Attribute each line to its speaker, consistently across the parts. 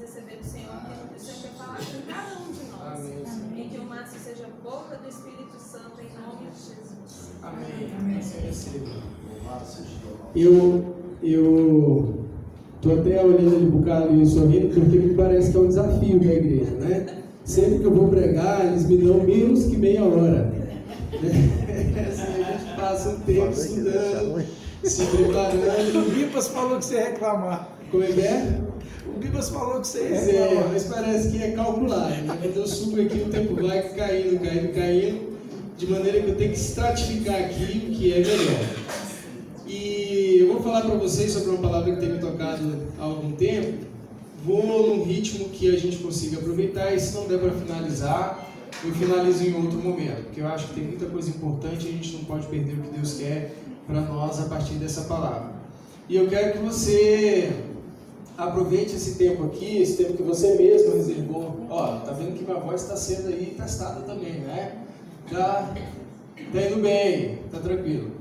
Speaker 1: receber do Senhor aquilo que o Senhor quer falar com cada um de nós.
Speaker 2: Amém.
Speaker 1: E que o Márcio seja boca do Espírito Santo em nome de Jesus.
Speaker 2: Amém.
Speaker 3: Amém.
Speaker 2: Eu estou até olhando ali para o Carlos e sorrindo, porque me parece que é um desafio da igreja, né? Sempre que eu vou pregar, eles me dão menos que meia hora. Assim, a gente passa um tempo estudando, se preparando.
Speaker 3: O Bibas falou que você ia reclamar.
Speaker 2: Como é que é?
Speaker 3: O Bibas falou que você ia
Speaker 2: Pois
Speaker 3: reclamar.
Speaker 2: mas parece que é calcular, né? Quando eu subo aqui, o tempo vai caindo, de maneira que eu tenho que estratificar aqui o que é melhor. E eu vou falar para vocês sobre uma palavra que tem me tocado há algum tempo. Vou num ritmo que a gente consiga aproveitar, e se não der para finalizar, eu finalizo em outro momento, porque eu acho que tem muita coisa importante e a gente não pode perder o que Deus quer para nós a partir dessa palavra. E eu quero que você aproveite esse tempo aqui, esse tempo que você mesmo reservou. Ó, tá vendo que minha voz está sendo aí testada também, né? Tá indo bem, tá tranquilo.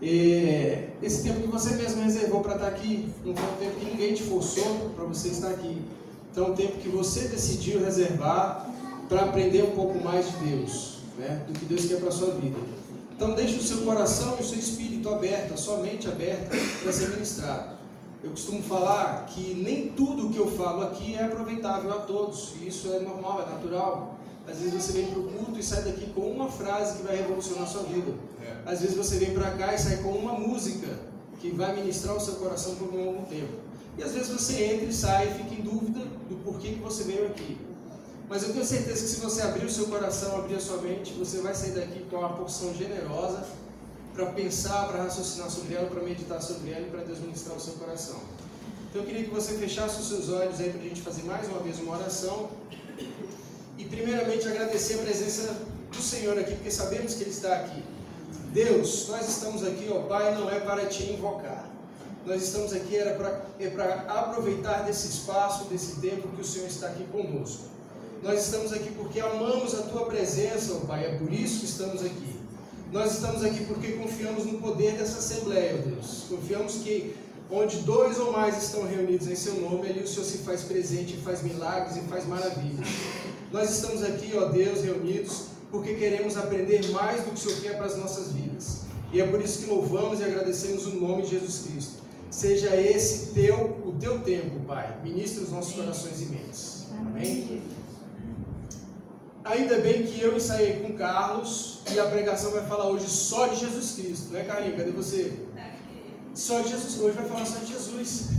Speaker 2: Esse tempo que você mesmo reservou para estar aqui, não foi um tempo que ninguém te forçou para você estar aqui. Então, é um tempo que você decidiu reservar para aprender um pouco mais de Deus, né? Do que Deus quer para a sua vida. Então, deixe o seu coração e o seu espírito aberto, a sua mente aberta para ser ministrado. Eu costumo falar que nem tudo que eu falo aqui é aproveitável a todos, e isso é normal, é natural. Às vezes você vem para o culto e sai daqui com uma frase que vai revolucionar a sua vida. Às vezes você vem para cá e sai com uma música que vai ministrar o seu coração por um longo tempo. E às vezes você entra e sai e fica em dúvida do porquê que você veio aqui. Mas eu tenho certeza que se você abrir o seu coração, abrir a sua mente, você vai sair daqui com uma porção generosa para pensar, para raciocinar sobre ela, para meditar sobre ela e para Deus ministrar o seu coração. Então eu queria que você fechasse os seus olhos aí para a gente fazer mais uma vez uma oração. E primeiramente agradecer a presença do Senhor aqui, porque sabemos que Ele está aqui. Deus, nós estamos aqui, ó Pai, não é para te invocar. Nós estamos aqui para aproveitar desse espaço, desse tempo que o Senhor está aqui conosco. Nós estamos aqui porque amamos a Tua presença, ó Pai, é por isso que estamos aqui. Nós estamos aqui porque confiamos no poder dessa Assembleia, ó Deus. Confiamos que onde 2 ou mais estão reunidos em Seu nome, ali o Senhor se faz presente, faz milagres e faz maravilhas. Nós estamos aqui, ó Deus, reunidos porque queremos aprender mais do que o Senhor quer para as nossas vidas. E é por isso que louvamos e agradecemos o nome de Jesus Cristo. Seja esse o Teu tempo, Pai. Ministra os nossos corações e mentes. Amém? Ainda bem que eu ensaiei com o Carlos e a pregação vai falar hoje só de Jesus Cristo. Não é, Carlinhos? Cadê você? Só de Jesus. Hoje vai falar só de Jesus.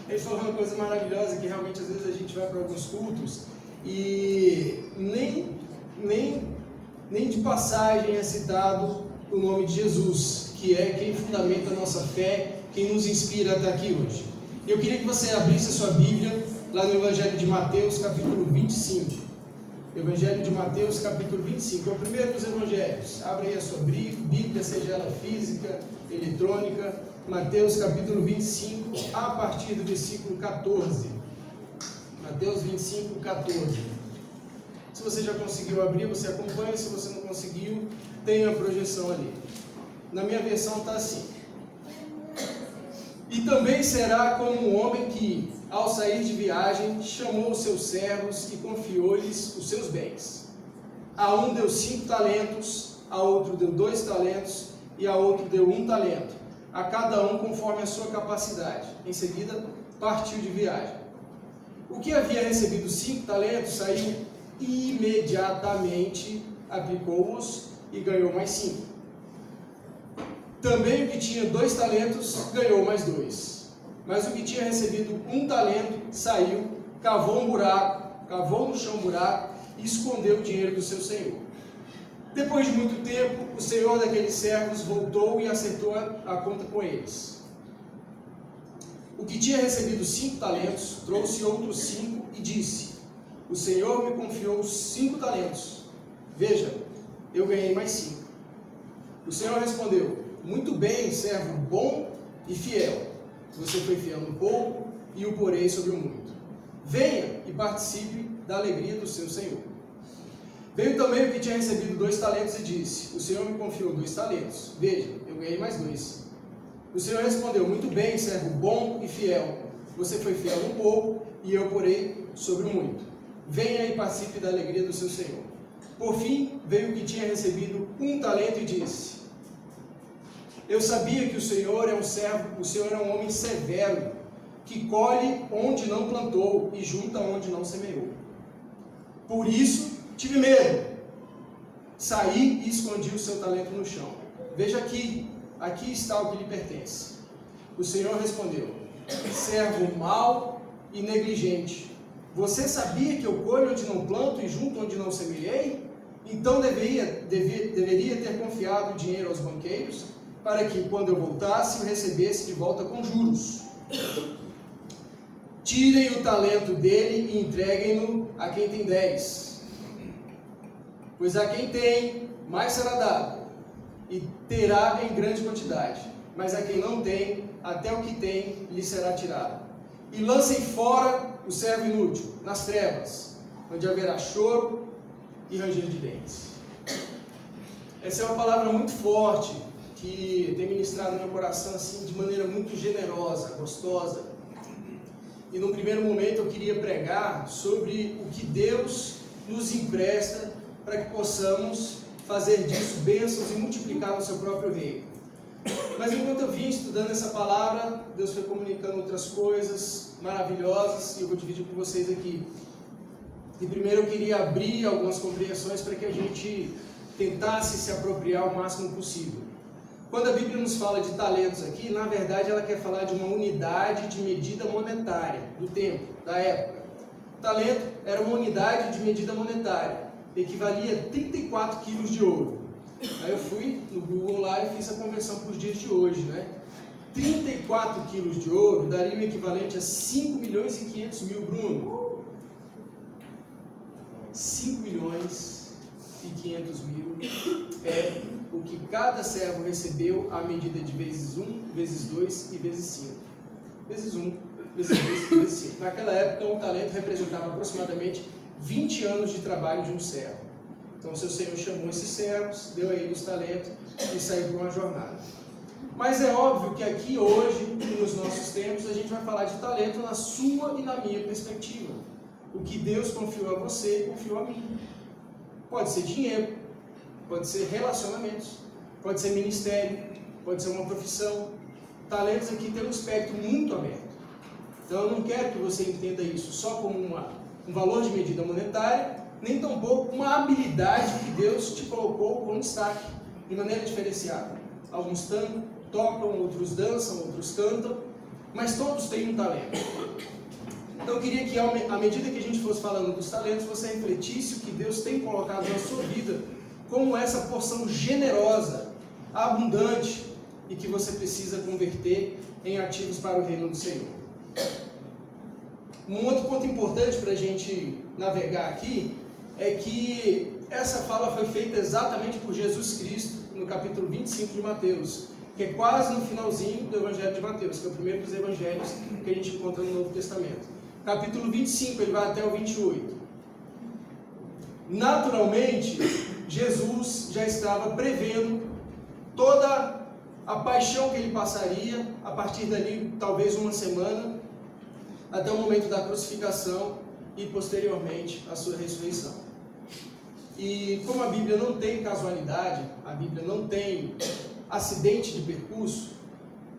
Speaker 2: Ele falou uma coisa maravilhosa, que realmente às vezes a gente vai para alguns cultos e nem de passagem é citado o nome de Jesus, que é quem fundamenta a nossa fé, quem nos inspira a estar aqui hoje. Eu queria que você abrisse a sua Bíblia lá no Evangelho de Mateus, capítulo 25. Evangelho de Mateus, capítulo 25. É o primeiro dos evangelhos. Abre aí a sua Bíblia, seja ela física, eletrônica. Mateus, capítulo 25, a partir do versículo 14. Mateus 25, 14. Se você já conseguiu abrir, você acompanha. Se você não conseguiu, tem a projeção ali. Na minha versão está assim. E também será como um homem que, ao sair de viagem, chamou os seus servos e confiou-lhes os seus bens. A um deu 5 talentos, a outro deu 2 talentos e a outro deu 1 talento, a cada um conforme a sua capacidade. Em seguida, partiu de viagem. O que havia recebido 5 talentos saiu imediatamente, aplicou-os e ganhou mais 5. Também o que tinha 2 talentos ganhou mais 2. Mas o que tinha recebido 1 talento saiu, cavou no chão um buraco e escondeu o dinheiro do seu senhor. Depois de muito tempo, o senhor daqueles servos voltou e acertou a conta com eles. O que tinha recebido 5 talentos trouxe outros 5 e disse: o senhor me confiou 5 talentos. Veja, eu ganhei mais 5. O senhor respondeu: muito bem, servo bom e fiel. Você foi fiel no pouco e o porei sobre o muito. Venha e participe da alegria do seu senhor. Veio também o que tinha recebido 2 talentos e disse: o senhor me confiou 2 talentos. Veja, eu ganhei mais 2. O senhor respondeu: muito bem, servo bom e fiel. Você foi fiel no pouco, e eu porei sobre o muito. Venha e participe da alegria do seu Senhor. Por fim, veio o que tinha recebido 1 talento e disse: eu sabia que o Senhor é um homem severo, que colhe onde não plantou e junta onde não semeou. Por isso, tive medo. Saí e escondi o seu talento no chão. Veja aqui está o que lhe pertence. O Senhor respondeu: servo mau e negligente. Você sabia que eu colho onde não planto e junto onde não semeei? Então deveria ter confiado o dinheiro aos banqueiros, para que, quando eu voltasse, o recebesse de volta com juros. Tirem o talento dele e entreguem-no a quem tem 10. Pois a quem tem, mais será dado, e terá em grande quantidade. Mas a quem não tem, até o que tem lhe será tirado. E lancem fora o servo inútil, nas trevas, onde haverá choro e ranger de dentes. Essa é uma palavra muito forte, que tem ministrado no meu coração assim, de maneira muito generosa, gostosa. E num primeiro momento eu queria pregar sobre o que Deus nos empresta para que possamos fazer disso bênçãos e multiplicar no seu próprio reino. Mas enquanto eu vinha estudando essa palavra, Deus foi comunicando outras coisas maravilhosas e eu vou dividir com vocês aqui. E primeiro eu queria abrir algumas compreensões para que a gente tentasse se apropriar o máximo possível. Quando a Bíblia nos fala de talentos aqui, na verdade ela quer falar de uma unidade de medida monetária do tempo, da época. Talento era uma unidade de medida monetária, equivalia a 34 quilos de ouro. Aí eu fui no Google lá e fiz a conversão para os dias de hoje, né? 34 quilos de ouro daria o equivalente a 5 milhões e 500 mil, Bruno. 5 milhões e 500 mil é o que cada servo recebeu à medida de vezes 1, vezes 2 e vezes 5. Vezes 1, vezes 2 e vezes 5. Naquela época, um talento representava aproximadamente 20 anos de trabalho de um servo. Então, seu Senhor chamou esses servos, deu a eles os talentos e saiu para uma jornada. Mas é óbvio que aqui hoje, nos nossos tempos, a gente vai falar de talento na sua e na minha perspectiva. O que Deus confiou a você, confiou a mim. Pode ser dinheiro, pode ser relacionamentos, pode ser ministério, pode ser uma profissão. Talentos aqui tem um espectro muito aberto. Então eu não quero que você entenda isso só como um valor de medida monetária, nem tampouco uma habilidade que Deus te colocou com destaque, de maneira diferenciada. Alguns tocam, outros dançam, outros cantam, mas todos têm um talento. Então eu queria que, à medida que a gente fosse falando dos talentos, você refletisse o que Deus tem colocado na sua vida como essa porção generosa, abundante, e que você precisa converter em ativos para o reino do Senhor. Um outro ponto importante para a gente navegar aqui é que essa fala foi feita exatamente por Jesus Cristo no capítulo 25 de Mateus, que é quase no finalzinho do Evangelho de Mateus, que é o primeiro dos evangelhos que a gente encontra no Novo Testamento. Capítulo 25, ele vai até o 28. Naturalmente, Jesus já estava prevendo toda a paixão que ele passaria, a partir dali, talvez uma semana, até o momento da crucificação e, posteriormente, a sua ressurreição. E como a Bíblia não tem casualidade, a Bíblia não tem acidente de percurso,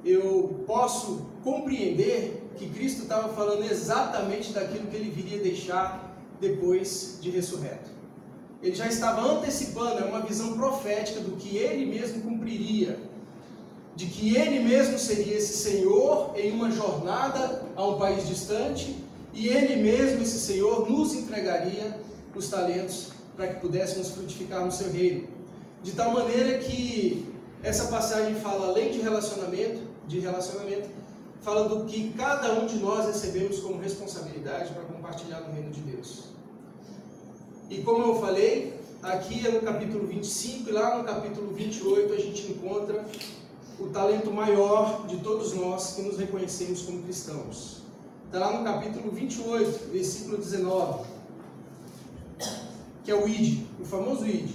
Speaker 2: eu posso compreender que Cristo estava falando exatamente daquilo que ele viria deixar depois de ressurreto. Ele já estava antecipando, é uma visão profética do que ele mesmo cumpriria, de que ele mesmo seria esse Senhor em uma jornada a um país distante, e ele mesmo, esse Senhor, nos entregaria os talentos para que pudéssemos frutificar no seu reino. De tal maneira que essa passagem fala, além de relacionamento, fala do que cada um de nós recebemos como responsabilidade para compartilhar no reino de Deus. E como eu falei, aqui é no capítulo 25 e lá no capítulo 28 a gente encontra o talento maior de todos nós que nos reconhecemos como cristãos. Está lá no capítulo 28, versículo 19, que é o ID, o famoso ID.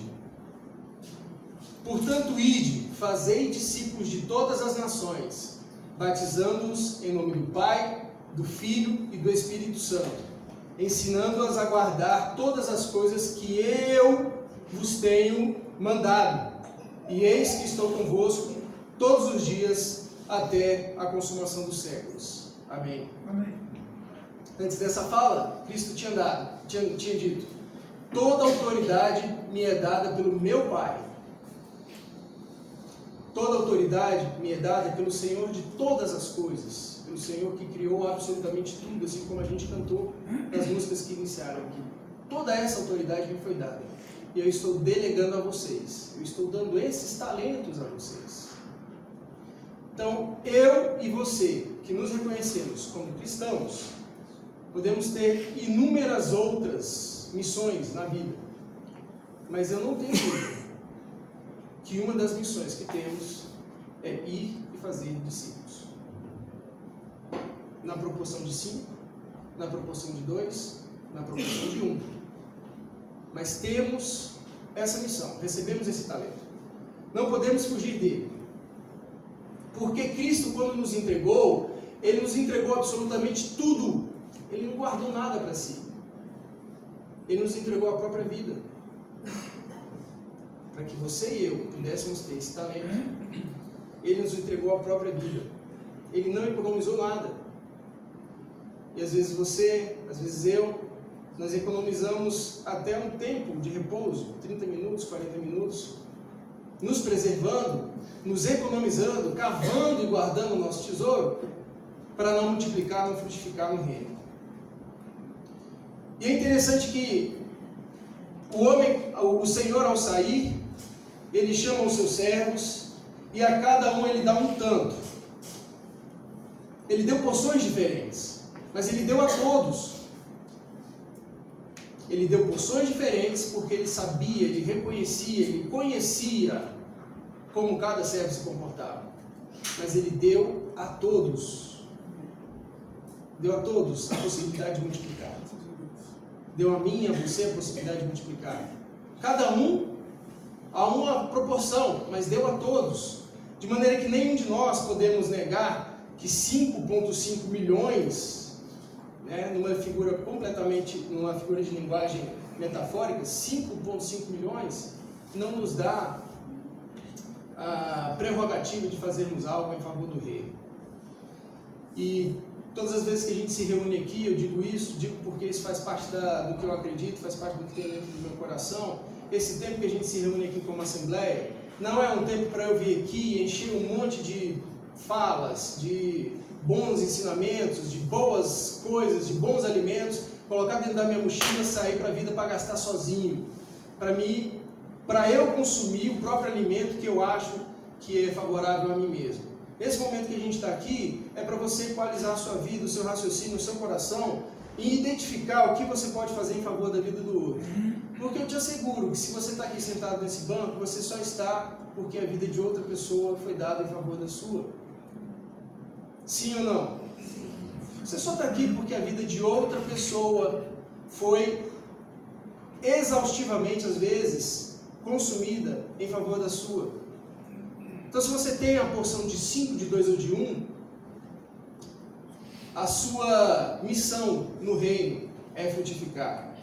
Speaker 2: Portanto, ide, fazei discípulos de todas as nações, batizando-os em nome do Pai, do Filho e do Espírito Santo, ensinando-as a guardar todas as coisas que eu vos tenho mandado. E eis que estou convosco todos os dias até a consumação dos séculos. Amém.
Speaker 3: Amém.
Speaker 2: Antes dessa fala, Cristo tinha dito: toda autoridade me é dada pelo meu Pai. Toda autoridade me é dada pelo Senhor de todas as coisas, pelo Senhor que criou absolutamente tudo, assim como a gente cantou nas músicas que iniciaram aqui. Toda essa autoridade me foi dada. E eu estou delegando a vocês. Eu estou dando esses talentos a vocês. Então, eu e você, que nos reconhecemos como cristãos, podemos ter inúmeras outras missões na vida. Mas eu não tenho dúvida que uma das missões que temos é ir e fazer discípulos. Na proporção de 5, na proporção de 2, na proporção de 1. Mas temos essa missão, recebemos esse talento. Não podemos fugir dele. Porque Cristo, quando nos entregou, Ele nos entregou absolutamente tudo. Ele não guardou nada para si. Ele nos entregou a própria vida. Para que você e eu pudéssemos ter esse talento. Ele nos entregou a própria vida. Ele não economizou nada. E às vezes você, às vezes eu, nós economizamos até um tempo de repouso, 30 minutos, 40 minutos, nos preservando, nos economizando, cavando e guardando o nosso tesouro, para não multiplicar, não frutificar no reino. E é interessante que o Senhor, ao sair, Ele chama os seus servos e a cada um Ele dá um tanto. Ele deu porções diferentes, mas Ele deu a todos. Ele deu porções diferentes porque Ele sabia, Ele reconhecia, Ele conhecia como cada servo se comportava. Mas Ele deu a todos. Deu a todos a possibilidade de multiplicar. Deu a mim e a você a possibilidade de multiplicar. Cada um a uma proporção, mas deu a todos. De maneira que nenhum de nós podemos negar que 5,5 milhões, numa figura de linguagem metafórica, 5,5 milhões não nos dá a prerrogativa de fazermos algo em favor do reino. E todas as vezes que a gente se reúne aqui, eu digo isso, digo porque isso faz parte do que eu acredito, faz parte do que tem dentro do meu coração. Esse tempo que a gente se reúne aqui como assembleia, não é um tempo para eu vir aqui e encher um monte de falas, de bons ensinamentos, de boas coisas, de bons alimentos, colocar dentro da minha mochila, sair para a vida para gastar sozinho. Para eu consumir o próprio alimento que eu acho que é favorável a mim mesmo. Esse momento que a gente está aqui é para você equalizar a sua vida, o seu raciocínio, o seu coração e identificar o que você pode fazer em favor da vida do outro. Porque eu te asseguro que se você está aqui sentado nesse banco, você só está porque a vida de outra pessoa foi dada em favor da sua. Sim ou não? Você só está aqui porque a vida de outra pessoa foi exaustivamente, às vezes, consumida em favor da sua. Então, se você tem a porção de 5, de 2 ou de 1, a sua missão no reino é frutificar.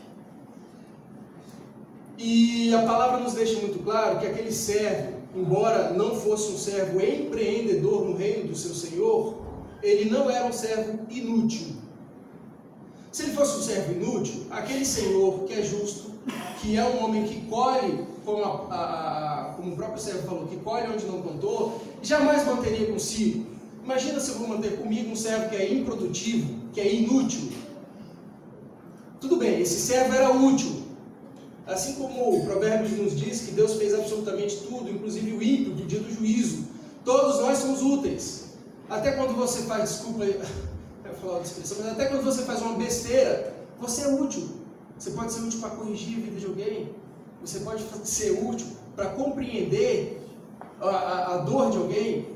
Speaker 2: E a palavra nos deixa muito claro que aquele servo, embora não fosse um servo empreendedor no reino do seu Senhor, ele não era um servo inútil. Se ele fosse um servo inútil, aquele Senhor que é justo, que é um homem que colhe, como o próprio servo falou, que colhe onde não plantou, jamais manteria consigo. Imagina se eu vou manter comigo um servo que é improdutivo, que é inútil. Tudo bem, esse servo era útil. Assim como o Provérbios nos diz que Deus fez absolutamente tudo, inclusive o ímpio do dia do juízo. Todos nós somos úteis. Até quando você faz, desculpa, eu vou falar outra expressão, mas até quando você faz uma besteira, você é útil. Você pode ser útil para corrigir a vida de alguém. Você pode ser útil para compreender a dor de alguém.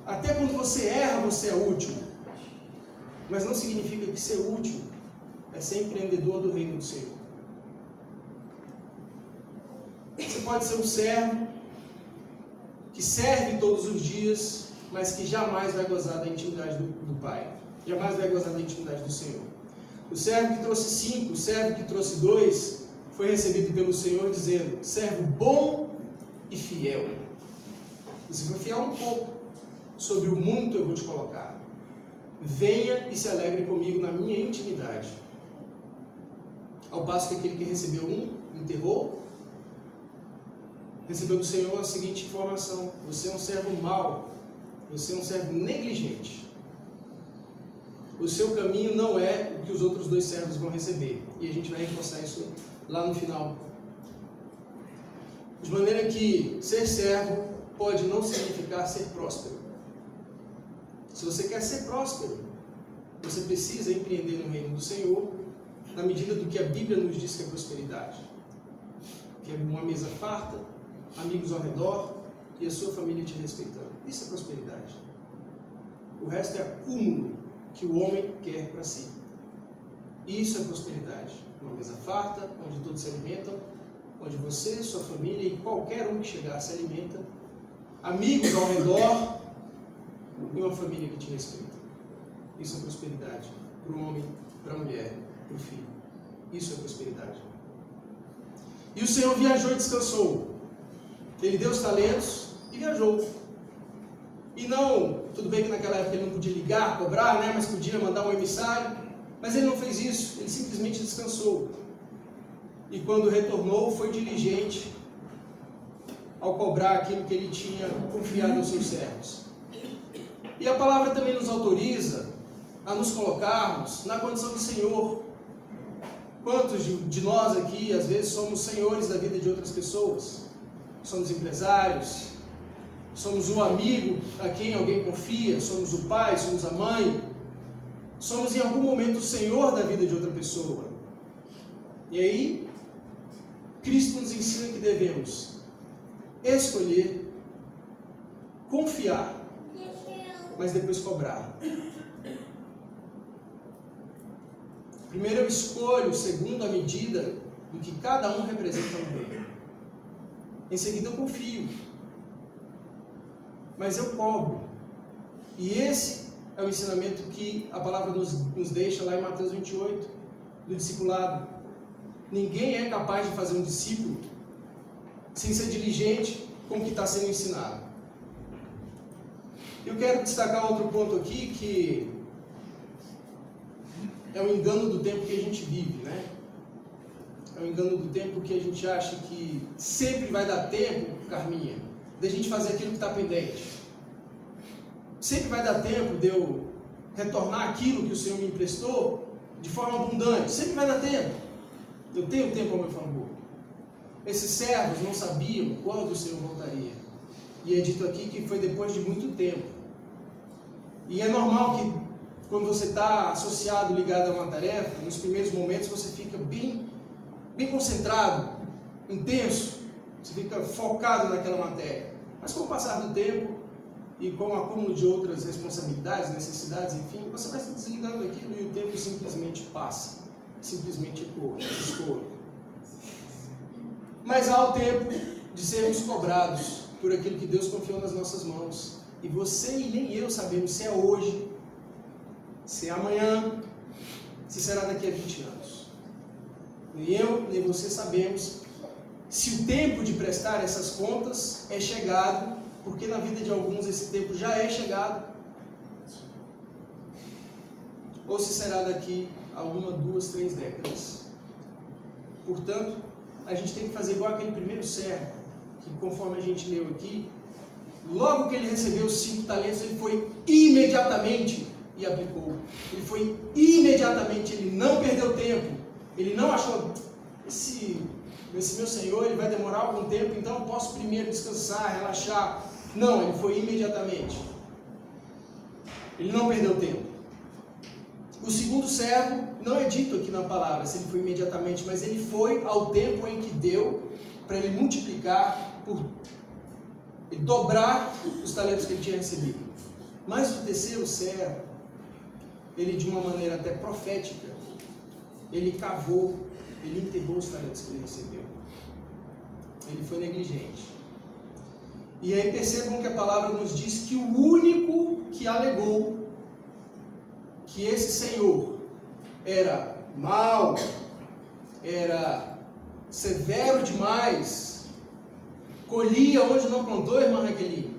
Speaker 2: Até quando você erra, você é útil. Mas não significa que ser útil é ser empreendedor do reino do Senhor. Você pode ser um servo que serve todos os dias, mas que jamais vai gozar da intimidade do Pai. jamais vai gozar da intimidade do Senhor. O servo que trouxe 5, o servo que trouxe 2, foi recebido pelo Senhor dizendo: servo bom e fiel. Você foi fiel um pouco, sobre o muito eu vou te colocar. Venha e se alegre comigo na minha intimidade. Ao passo que aquele que recebeu 1, enterrou, recebeu do Senhor a seguinte informação: você é um servo mau, você é um servo negligente. O seu caminho não é o que os outros 2 servos vão receber. E a gente vai reforçar isso lá no final. De maneira que ser servo pode não significar ser próspero. Se você quer ser próspero, você precisa empreender no reino do Senhor, na medida do que a Bíblia nos diz que é prosperidade. Que é uma mesa farta, amigos ao redor e a sua família te respeitando. Isso é prosperidade. O resto é acúmulo que o homem quer para si. Isso é prosperidade. Uma mesa farta, onde todos se alimentam, onde você, sua família e qualquer um que chegar se alimenta, amigos ao redor e uma família que te respeita. Isso é prosperidade para o homem, para a mulher, para o filho. Isso é prosperidade. E o Senhor viajou e descansou. Ele deu os talentos e viajou. E não, tudo bem que naquela época ele não podia ligar, cobrar, né? Mas podia mandar um emissário. Mas ele não fez isso, ele simplesmente descansou. E quando retornou, foi diligente ao cobrar aquilo que ele tinha confiado aos seus servos. E a palavra também nos autoriza a nos colocarmos na condição de Senhor. Quantos de nós aqui, às vezes, somos senhores da vida de outras pessoas? Somos empresários, somos o amigo a quem alguém confia, somos o pai, somos a mãe, somos em algum momento o senhor da vida de outra pessoa. E aí, Cristo nos ensina que devemos escolher, confiar, mas depois cobrar. Primeiro eu escolho segundo a medida do que cada um representa no reino. Em seguida eu confio, mas eu cobro. E esse é o ensinamento que a palavra nos deixa lá em Mateus 28, do discipulado. Ninguém é capaz de fazer um discípulo sem ser diligente com o que está sendo ensinado. Eu quero destacar outro ponto aqui, que é o engano do tempo que a gente vive, né? É o engano do tempo que a gente acha que sempre vai dar tempo, Carminha, de a gente fazer aquilo que está pendente. Sempre vai dar tempo de eu retornar aquilo que o Senhor me emprestou de forma abundante. Sempre vai dar tempo. Eu tenho tempo ao meu favor. Esses servos não sabiam quando o Senhor voltaria. E é dito aqui que foi depois de muito tempo. E é normal que quando você está associado, ligado a uma tarefa, nos primeiros momentos você fica bem concentrado, intenso, você fica focado naquela matéria. Mas com o passar do tempo e com o acúmulo de outras responsabilidades, necessidades, enfim, você vai se desligando daquilo e o tempo simplesmente passa, simplesmente escoa. Mas há o tempo de sermos cobrados por aquilo que Deus confiou nas nossas mãos. E você e nem eu sabemos se é hoje, se é amanhã, se será daqui a 20 anos. Nem eu, nem você sabemos se o tempo de prestar essas contas é chegado, porque na vida de alguns esse tempo já é chegado, ou se será daqui a 1, 2, 3 décadas. Portanto, a gente tem que fazer igual aquele primeiro servo, que conforme a gente leu aqui, logo que ele recebeu os 5 talentos, ele foi imediatamente e aplicou. Ele foi imediatamente, ele não perdeu tempo, ele não achou, esse meu Senhor, ele vai demorar algum tempo, então eu posso primeiro descansar, relaxar. Não, ele foi imediatamente. Ele não perdeu tempo. O segundo servo, não é dito aqui na palavra se ele foi imediatamente, mas ele foi ao tempo em que deu para ele multiplicar, ele dobrar os talentos que ele tinha recebido. Mas o terceiro servo, ele de uma maneira até profética, ele cavou, ele enterrou os talentos que ele recebeu. Ele foi negligente. E aí percebam que a palavra nos diz que o único que alegou que esse senhor era mau, era severo demais, colhia onde não plantou, irmã Raqueline,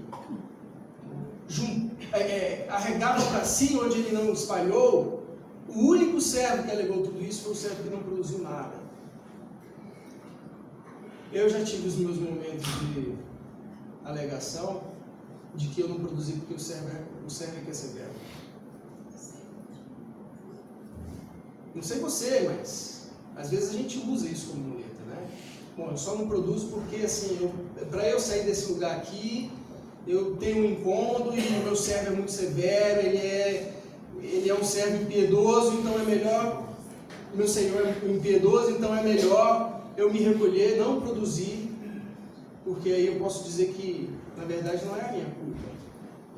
Speaker 2: arregava para si onde ele não espalhou, o único servo que alegou tudo isso foi o servo que não produziu nada. Eu já tive os meus momentos de alegação de que eu não produzi porque o servo é que é severo. Não sei você, mas às vezes a gente usa isso como muleta, né? Bom, eu só não produzo porque, assim, para eu sair desse lugar aqui, eu tenho um incômodo e o meu servo é muito severo, ele é um servo impiedoso, então é melhor, o meu senhor é impiedoso, então é melhor eu me recolher, não produzir, porque aí eu posso dizer que, na verdade, não é a minha culpa,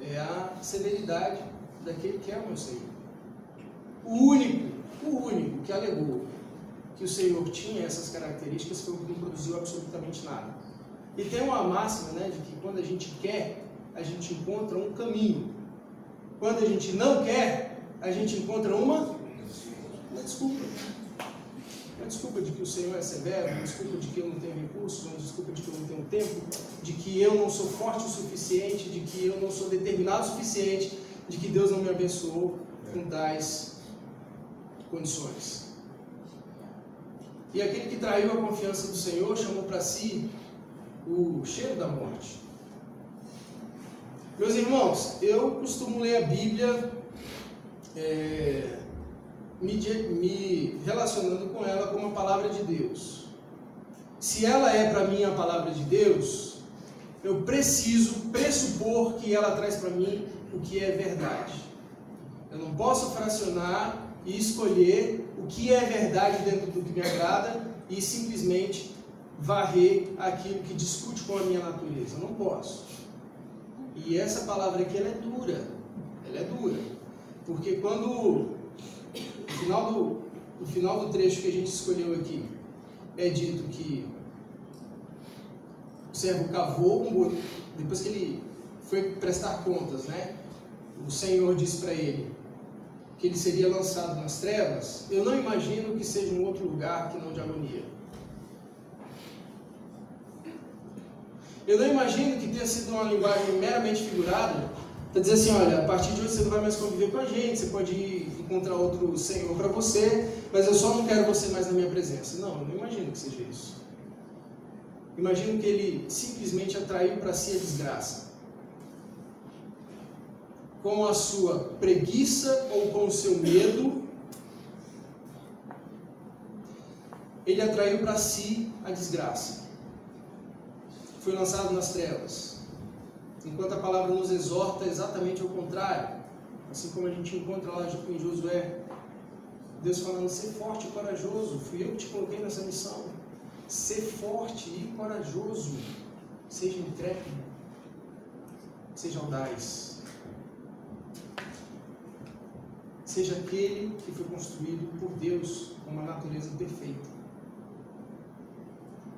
Speaker 2: é a severidade daquele que é o meu Senhor. O único que alegou que o Senhor tinha essas características foi o que não produziu absolutamente nada. E tem uma máxima, né, de que quando a gente quer, a gente encontra um caminho. Quando a gente não quer, a gente encontra uma desculpa. Uma desculpa de que o Senhor é severo, uma desculpa de que eu não tenho recursos, uma desculpa de que eu não tenho tempo, de que eu não sou forte o suficiente, de que eu não sou determinado o suficiente, de que Deus não me abençoou com tais condições. E aquele que traiu a confiança do Senhor chamou para si o cheiro da morte. Meus irmãos, eu costumo ler a Bíblia me relacionando com ela como a palavra de Deus. Se ela é para mim a palavra de Deus, eu preciso pressupor que ela traz para mim o que é verdade. Eu não posso fracionar e escolher o que é verdade dentro do que me agrada e simplesmente varrer aquilo que discute com a minha natureza. Não posso. E essa palavra aqui, ela é dura, porque quando no final do trecho que a gente escolheu aqui, é dito que o servo cavou um buraco, depois que ele foi prestar contas, né? O Senhor disse para ele que ele seria lançado nas trevas. Eu não imagino que seja um outro lugar que não de agonia. Eu não imagino que tenha sido uma linguagem meramente figurada, para dizer assim, olha, a partir de hoje você não vai mais conviver com a gente, você pode ir encontrar outro Senhor para você, mas eu só não quero você mais na minha presença. Não, eu não imagino que seja isso. Imagino que ele simplesmente atraiu para si a desgraça. Com a sua preguiça ou com o seu medo, ele atraiu para si a desgraça. Foi lançado nas trevas. Enquanto a palavra nos exorta exatamente ao contrário, assim como a gente encontra lá em Josué, Deus falando, ser forte e corajoso, fui eu que te coloquei nessa missão. Ser forte e corajoso, seja intrépido, seja audaz. Seja aquele que foi construído por Deus com uma natureza perfeita.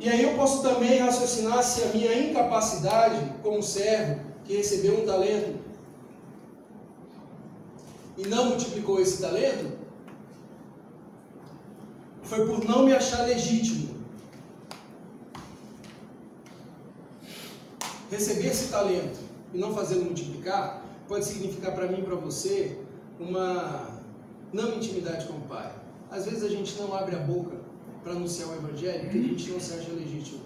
Speaker 2: E aí eu posso também raciocinar se a minha incapacidade como servo que recebeu um talento e não multiplicou esse talento, foi por não me achar legítimo. Receber esse talento e não fazê-lo multiplicar pode significar para mim e para você uma não intimidade com o Pai. Às vezes a gente não abre a boca para anunciar o Evangelho porque a gente não se acha legítimo.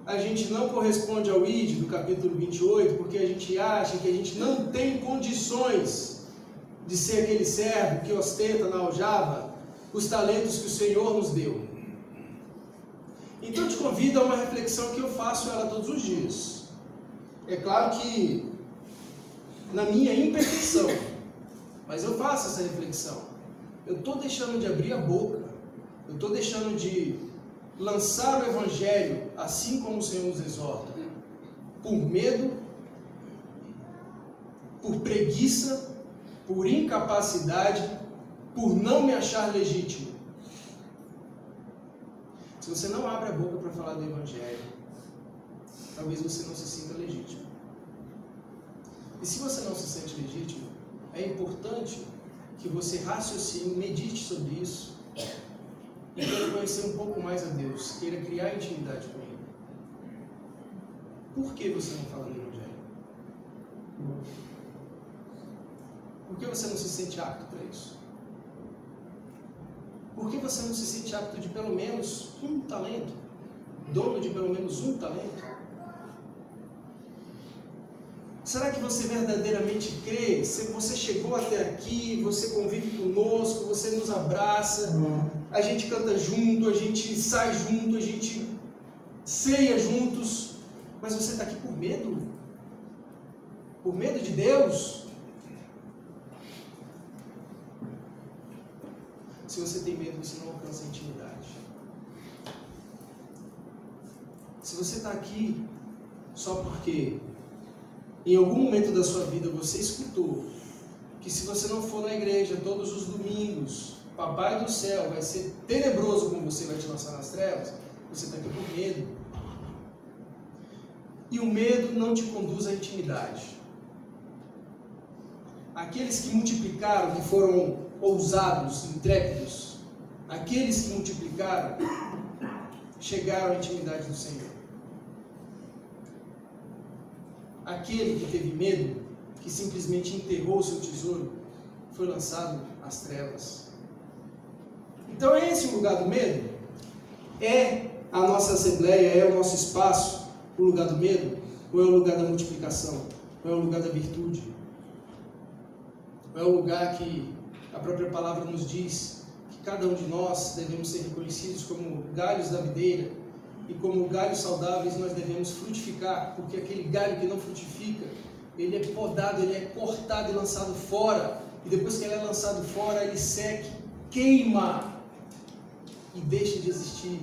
Speaker 2: A gente não corresponde ao ID do capítulo 28 porque a gente acha que a gente não tem condições de ser aquele servo que ostenta na aljava os talentos que o Senhor nos deu. Então eu te convido a uma reflexão que eu faço ela todos os dias. É claro que na minha imperfeição, mas eu faço essa reflexão. Eu estou deixando de abrir a boca, eu estou deixando de lançar o Evangelho assim como o Senhor nos exorta, por medo, por preguiça, por incapacidade, por não me achar legítimo. Se você não abre a boca para falar do Evangelho, talvez você não se sinta legítimo. E se você não se sente legítimo, é importante que você raciocine, medite sobre isso e queira conhecer um pouco mais a Deus, queira criar intimidade com Ele. Por que você não fala do Evangelho? Por que você não se sente apto para isso? Por que você não se sente apto de pelo menos um talento? Dono de pelo menos um talento? Será que você verdadeiramente crê? Se você chegou até aqui, você convive conosco, você nos abraça, a gente canta junto, a gente sai junto, a gente ceia juntos, mas você está aqui por medo? Por medo de Deus? Se você tem medo, você não alcança a intimidade. Se você está aqui só porque em algum momento da sua vida você escutou que se você não for na igreja todos os domingos, Papai do céu vai ser tenebroso como você, vai te lançar nas trevas, você está aqui por medo. E o medo não te conduz à intimidade. Aqueles que multiplicaram, que foram ousados, intrépidos, aqueles que multiplicaram, chegaram à intimidade do Senhor. Aquele que teve medo, que simplesmente enterrou o seu tesouro, foi lançado às trevas. Então é esse o lugar do medo? É a nossa assembleia, é o nosso espaço, o lugar do medo? Ou é o lugar da multiplicação? Ou é o lugar da virtude? Ou é o lugar que a própria palavra nos diz que cada um de nós devemos ser reconhecidos como galhos da videira, e como galhos saudáveis nós devemos frutificar, porque aquele galho que não frutifica, ele é podado, ele é cortado e lançado fora, e depois que ele é lançado fora, ele seca, queima e deixa de existir.